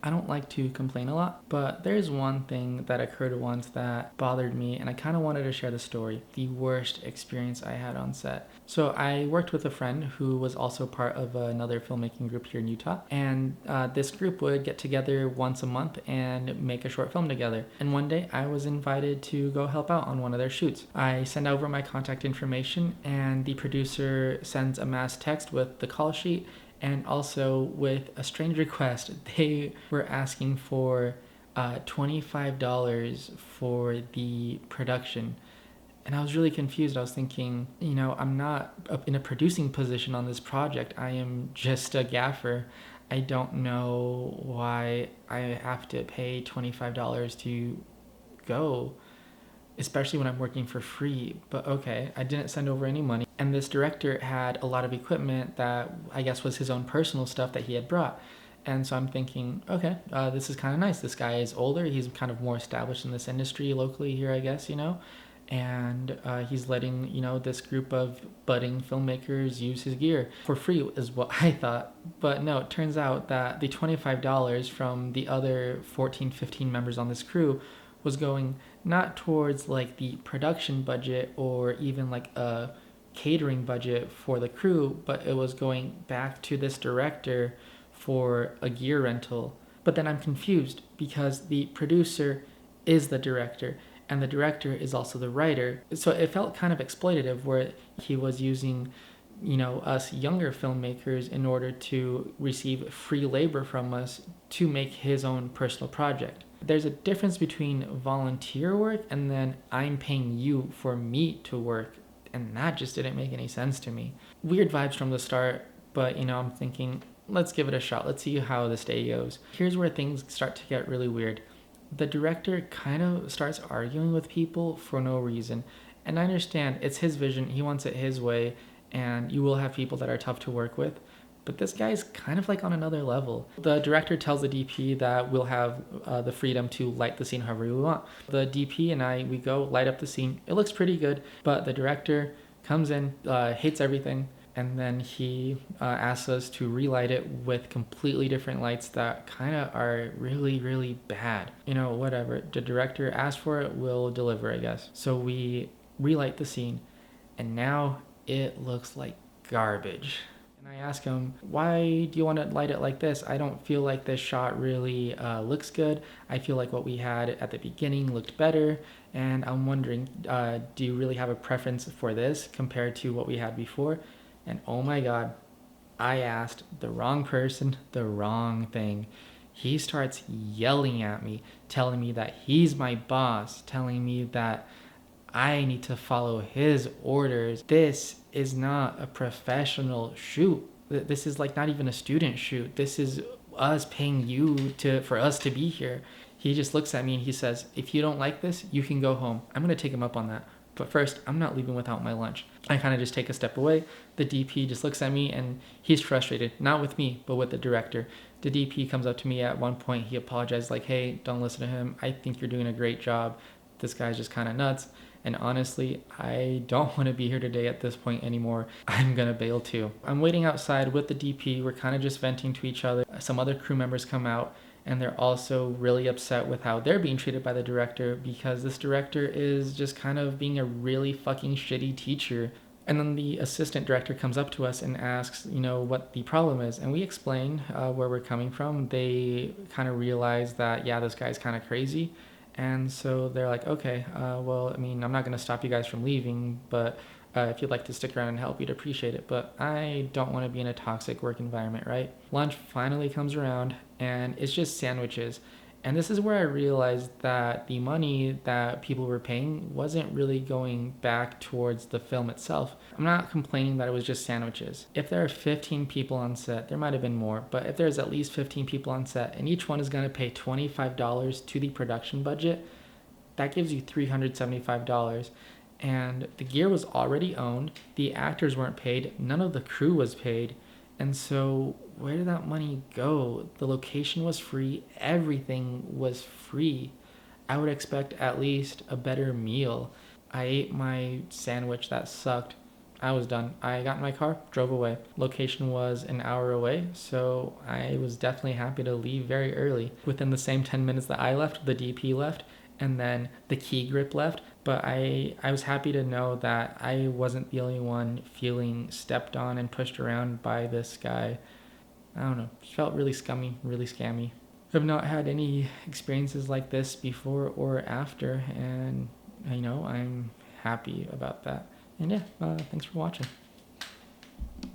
I don't like to complain a lot, but there's one thing that occurred once that bothered me, and I kind of wanted to share the story. The worst experience I had on set. So I worked with a friend who was also part of another filmmaking group here in Utah, and this group would get together once a month and make a short film together. And one day I was invited to go help out on one of their shoots. I send over my contact information, and the producer sends a mass text with the call sheet and also with a strange request. They were asking for $25 for the production. And I was really confused. I was thinking, I'm not in a producing position on this project. I am just a gaffer. I don't know why I have to pay $25 to go, especially when I'm working for free. But okay, I didn't send over any money. And this director had a lot of equipment that I guess was his own personal stuff that he had brought. And so I'm thinking, okay, this is kind of nice. This guy is older. He's kind of more established in this industry locally here, I guess, And he's letting, this group of budding filmmakers use his gear for free is what I thought. But no, it turns out that the $25 from the other 14, 15 members on this crew was going not towards like the production budget or even like a catering budget for the crew, but it was going back to this director for a gear rental. But then I'm confused because the producer is the director and the director is also the writer. So it felt kind of exploitative where he was using us younger filmmakers in order to receive free labor from us to make his own personal project. There's a difference between volunteer work and then I'm paying you for me to work, and that just didn't make any sense to me. Weird vibes from the start, but I'm thinking, let's give it a shot. Let's see how this day goes. Here's where things start to get really weird. The director kind of starts arguing with people for no reason. And I understand it's his vision, he wants it his way, and you will have people that are tough to work with. But this guy's kind of like on another level. The director tells the DP that we'll have the freedom to light the scene however we want. The DP and we go light up the scene. It looks pretty good, but the director comes in, hates everything, and then he asks us to relight it with completely different lights that kind of are really, really bad. Whatever. The director asked for it, we'll deliver, I guess. So we relight the scene, and now it looks like garbage. And I ask him, why do you want to light it like this? I don't feel like this shot really looks good. I feel like what we had at the beginning looked better. And I'm wondering, do you really have a preference for this compared to what we had before? And oh my God, I asked the wrong person the wrong thing. He starts yelling at me, telling me that he's my boss, telling me that I need to follow his orders. This is not a professional shoot. This is like not even a student shoot. This is us paying you for us to be here. He just looks at me and he says, if you don't like this, you can go home. I'm going to take him up on that. But first, I'm not leaving without my lunch. I kind of just take a step away. The DP just looks at me and he's frustrated, not with me, but with the director. The DP comes up to me at one point. He apologizes like, hey, don't listen to him. I think you're doing a great job. This guy's just kind of nuts. And honestly, I don't want to be here today at this point anymore. I'm going to bail too. I'm waiting outside with the DP. We're kind of just venting to each other. Some other crew members come out and they're also really upset with how they're being treated by the director because this director is just kind of being a really fucking shitty teacher. And then the assistant director comes up to us and asks, what the problem is. And we explain where we're coming from. They kind of realize that, yeah, this guy's kind of crazy. And so they're like, okay, I'm not going to stop you guys from leaving, but if you'd like to stick around and help, we'd appreciate it. But I don't want to be in a toxic work environment, right? Lunch finally comes around, and it's just sandwiches. And this is where I realized that the money that people were paying wasn't really going back towards the film itself. I'm not complaining that it was just sandwiches. If there are 15 people on set, there might have been more, but if there's at least 15 people on set and each one is going to pay $25 to the production budget, that gives you $375. And the gear was already owned, the actors weren't paid, none of the crew was paid. And so where did that money go? The location was free. Everything was free. I would expect at least a better meal. I ate my sandwich that sucked. I was done. I got in my car, drove away. Location was an hour away, so I was definitely happy to leave very early. Within the same 10 minutes that I left, the DP left, and then the key grip left. But I was happy to know that I wasn't the only one feeling stepped on and pushed around by this guy. I don't know. It felt really scummy, really scammy. I've not had any experiences like this before or after, and I'm happy about that. And yeah, thanks for watching.